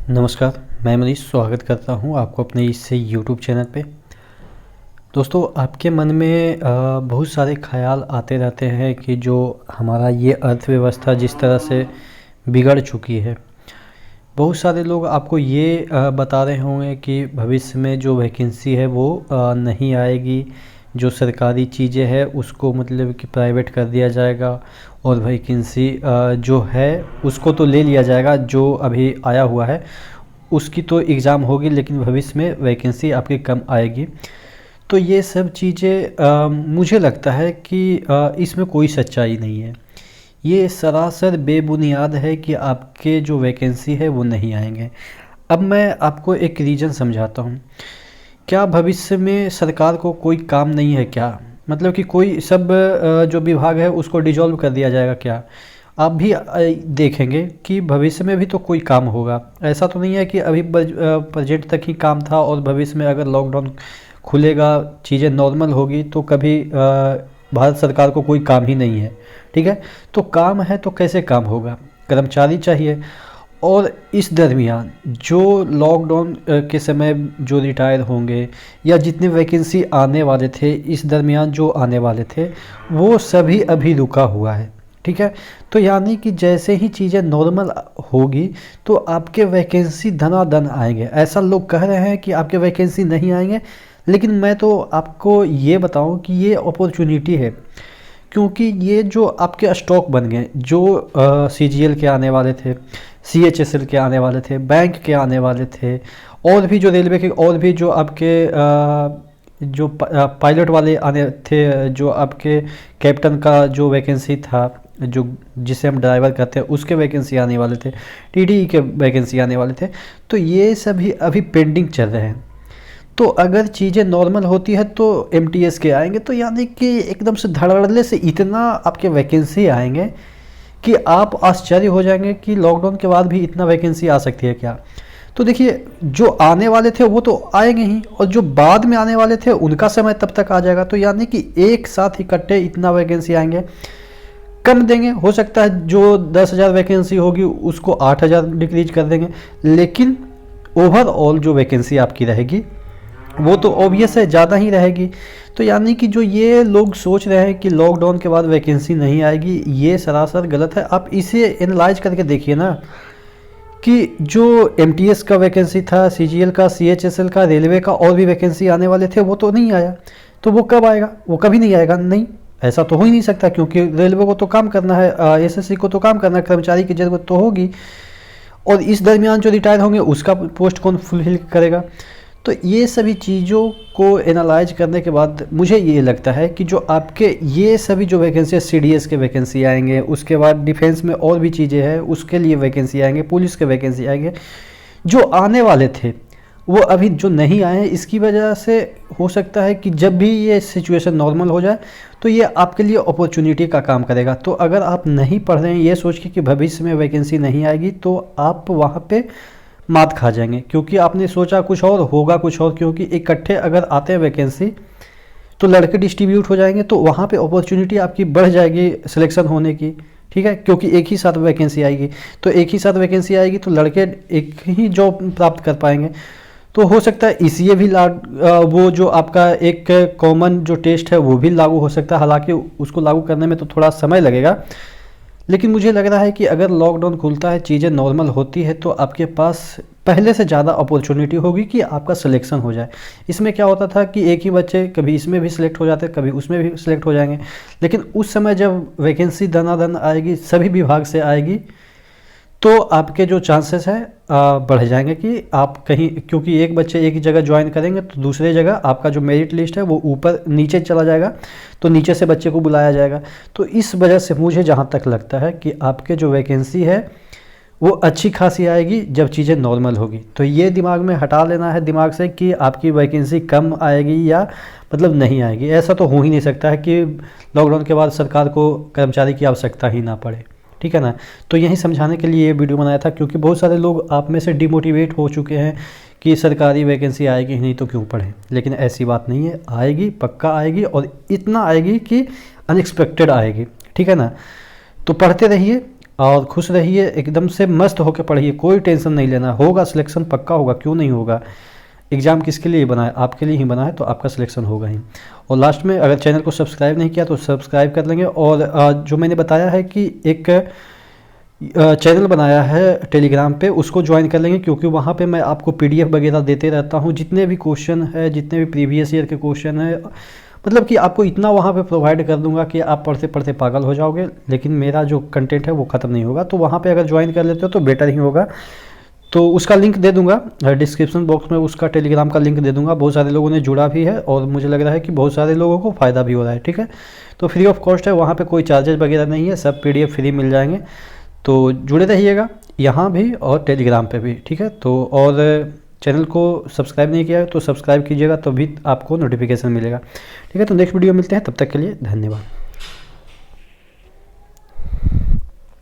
नमस्कार, मैं मनीष स्वागत करता हूं आपको अपने इस यूट्यूब चैनल पे। दोस्तों, आपके मन में बहुत सारे ख़्याल आते रहते हैं कि जो हमारा ये अर्थव्यवस्था जिस तरह से बिगड़ चुकी है। बहुत सारे लोग आपको ये बता रहे होंगे कि भविष्य में जो वैकेंसी है वो नहीं आएगी, जो सरकारी चीज़ें हैं उसको मतलब कि प्राइवेट कर दिया जाएगा और वैकेंसी जो है उसको तो ले लिया जाएगा, जो अभी आया हुआ है उसकी तो एग्ज़ाम होगी, लेकिन भविष्य में वैकेंसी आपकी कम आएगी। तो ये सब चीज़ें मुझे लगता है कि इसमें कोई सच्चाई नहीं है। ये सरासर बेबुनियाद है कि आपके जो वैकेंसी है वो नहीं आएंगे। अब मैं आपको एक रीज़न समझाता हूँ। क्या भविष्य में सरकार को कोई काम नहीं है क्या? मतलब कि कोई सब जो विभाग है उसको डिजॉल्व कर दिया जाएगा क्या? आप भी देखेंगे कि भविष्य में भी तो कोई काम होगा। ऐसा तो नहीं है कि अभी प्रेजेंट तक ही काम था और भविष्य में अगर लॉकडाउन खुलेगा, चीज़ें नॉर्मल होगी तो कभी भारत सरकार को कोई काम ही नहीं है। ठीक है, तो काम है तो कैसे काम होगा? कर्मचारी चाहिए। और इस दरमियान जो लॉकडाउन के समय जो रिटायर होंगे या जितने वैकेंसी आने वाले थे, इस दरमियान जो आने वाले थे वो सभी अभी रुका हुआ है। ठीक है, तो यानी कि जैसे ही चीज़ें नॉर्मल होगी तो आपके वैकेंसी धनाधन आएंगे। ऐसा लोग कह रहे हैं कि आपके वैकेंसी नहीं आएंगे, लेकिन मैं तो आपको ये बताऊं कि ये अपॉर्चुनिटी है, क्योंकि ये जो आपके स्टॉक बन गए, जो सीजीएल के आने वाले थे, सीएचएसएल के आने वाले थे, बैंक के आने वाले थे, और भी जो रेलवे के और भी जो आपके जो पायलट वाले आने थे, जो आपके कैप्टन का जो वैकेंसी था, जो जिसे हम ड्राइवर कहते हैं, उसके वैकेंसी आने वाले थे, टीडीई के वैकेंसी आने वाले थे। तो ये सभी अभी पेंडिंग चल रहे हैं। तो अगर चीज़ें नॉर्मल होती है तो एमटीएस के आएंगे, तो यानी कि एकदम से धड़ल्ले से इतना आपके वैकेंसी आएंगे कि आप आश्चर्य हो जाएंगे कि लॉकडाउन के बाद भी इतना वैकेंसी आ सकती है क्या। तो देखिए, जो आने वाले थे वो तो आएंगे ही, और जो बाद में आने वाले थे उनका समय तब तक आ जाएगा। तो यानी कि एक साथ इकट्ठे इतना वैकेंसी आएंगे। कम देंगे, हो सकता है जो 10,000 वैकेंसी होगी उसको 8,000 डिक्रीज कर देंगे, लेकिन ओवरऑल जो वैकेंसी आपकी रहेगी वो तो ऑब्वियस है ज़्यादा ही रहेगी। तो यानी कि जो ये लोग सोच रहे हैं कि लॉकडाउन के बाद वैकेंसी नहीं आएगी, ये सरासर गलत है। आप इसे एनालाइज करके देखिए ना कि जो एमटीएस का वैकेंसी था, सीजीएल का, सीएचएसएल का, रेलवे का और भी वैकेंसी आने वाले थे, वो तो नहीं आया। तो वो कब आएगा? वो कभी नहीं आएगा। नहीं, ऐसा तो हो ही नहीं सकता, क्योंकि रेलवे को तो काम करना है, एसएससी को तो काम करना है, कर्मचारी की ज़रूरत तो होगी। और इस दरमियान जो रिटायर होंगे उसका पोस्ट कौन फुलफिल करेगा? तो ये सभी चीज़ों को एनालाइज करने के बाद मुझे ये लगता है कि जो आपके ये सभी जो वैकेंसी, सीडीएस के वैकेंसी आएंगे, उसके बाद डिफेंस में और भी चीज़ें हैं उसके लिए वैकेंसी आएंगे, पुलिस के वैकेंसी आएंगे, जो आने वाले थे वो अभी जो नहीं आए हैं। इसकी वजह से हो सकता है कि जब भी ये सिचुएशन नॉर्मल हो जाए तो ये आपके लिए अपॉर्चुनिटी का काम करेगा। तो अगर आप नहीं पढ़ रहे हैं ये सोच के कि भविष्य में वैकेंसी नहीं आएगी, तो आप वहाँ पे मात खा जाएंगे, क्योंकि आपने सोचा कुछ और, होगा कुछ और। क्योंकि इकट्ठे अगर आते हैं वैकेंसी तो लड़के डिस्ट्रीब्यूट हो जाएंगे, तो वहाँ पे अपॉर्चुनिटी आपकी बढ़ जाएगी सिलेक्शन होने की। ठीक है, क्योंकि एक ही साथ वैकेंसी आएगी, तो एक ही साथ वैकेंसी आएगी तो लड़के एक ही जॉब प्राप्त कर पाएंगे। तो हो सकता है इसलिए भी वो जो आपका एक कॉमन जो टेस्ट है वो भी लागू हो सकता है। हालांकि उसको लागू करने में तो थोड़ा समय लगेगा, लेकिन मुझे लग रहा है कि अगर लॉकडाउन खुलता है, चीज़ें नॉर्मल होती है, तो आपके पास पहले से ज़्यादा अपॉर्चुनिटी होगी कि आपका सिलेक्शन हो जाए। इसमें क्या होता था कि एक ही बच्चे कभी इसमें भी सिलेक्ट हो जाते, कभी उसमें भी सिलेक्ट हो जाएंगे। लेकिन उस समय जब वैकेंसी धनाधन आएगी, सभी विभाग से आएगी, तो आपके जो चांसेस है बढ़ जाएंगे कि आप कहीं, क्योंकि एक बच्चे एक ही जगह ज्वाइन करेंगे तो दूसरे जगह आपका जो मेरिट लिस्ट है वो ऊपर नीचे चला जाएगा, तो नीचे से बच्चे को बुलाया जाएगा। तो इस वजह से मुझे जहाँ तक लगता है कि आपके जो वैकेंसी है वो अच्छी खासी आएगी जब चीज़ें नॉर्मल होगी। तो ये दिमाग में हटा लेना है दिमाग से कि आपकी वैकेंसी कम आएगी या मतलब नहीं आएगी। ऐसा तो हो ही नहीं सकता है कि लॉकडाउन के बाद सरकार को कर्मचारी की आवश्यकता ही ना पड़े। ठीक है ना। तो यही समझाने के लिए ये वीडियो बनाया था, क्योंकि बहुत सारे लोग आप में से डिमोटिवेट हो चुके हैं कि सरकारी वैकेंसी आएगी ही नहीं तो क्यों पढ़ें। लेकिन ऐसी बात नहीं है, आएगी, पक्का आएगी, और इतना आएगी कि अनएक्सपेक्टेड आएगी। ठीक है ना। तो पढ़ते रहिए, और खुश रहिए, एकदम से मस्त होकर पढ़िए, कोई टेंशन नहीं लेना, होगा सिलेक्शन पक्का होगा, क्यों नहीं होगा। एग्ज़ाम किसके लिए बना है? आपके लिए ही बना है, तो आपका सिलेक्शन होगा ही। और लास्ट में अगर चैनल को सब्सक्राइब नहीं किया तो सब्सक्राइब कर लेंगे। और जो मैंने बताया है कि एक चैनल बनाया है टेलीग्राम पे, उसको ज्वाइन कर लेंगे, क्योंकि वहाँ पे मैं आपको पीडीएफ वगैरह देते रहता हूँ, जितने भी क्वेश्चन है, जितने भी प्रीवियस ईयर के क्वेश्चन है, मतलब कि आपको इतना वहाँ पे प्रोवाइड कर दूंगा कि आप पढ़ते पढ़ते पागल हो जाओगे, लेकिन मेरा जो कंटेंट है वो ख़त्म नहीं होगा। तो वहाँ पे अगर ज्वाइन कर लेते हो तो बेटर ही होगा। तो उसका लिंक दे दूंगा डिस्क्रिप्शन बॉक्स में, उसका टेलीग्राम का लिंक दे दूंगा। बहुत सारे लोगों ने जुड़ा भी है और मुझे लग रहा है कि बहुत सारे लोगों को फ़ायदा भी हो रहा है। ठीक है, तो फ्री ऑफ कॉस्ट है, वहाँ पे कोई चार्जेस वगैरह नहीं है, सब पीडीएफ फ्री मिल जाएंगे। तो जुड़े रहिएगा यहाँ भी और टेलीग्राम पे भी। ठीक है, तो और चैनल को सब्सक्राइब नहीं किया है तो सब्सक्राइब कीजिएगा, तो भी आपको नोटिफिकेशन मिलेगा। ठीक है, तो नेक्स्ट वीडियो मिलते हैं, तब तक के लिए धन्यवाद।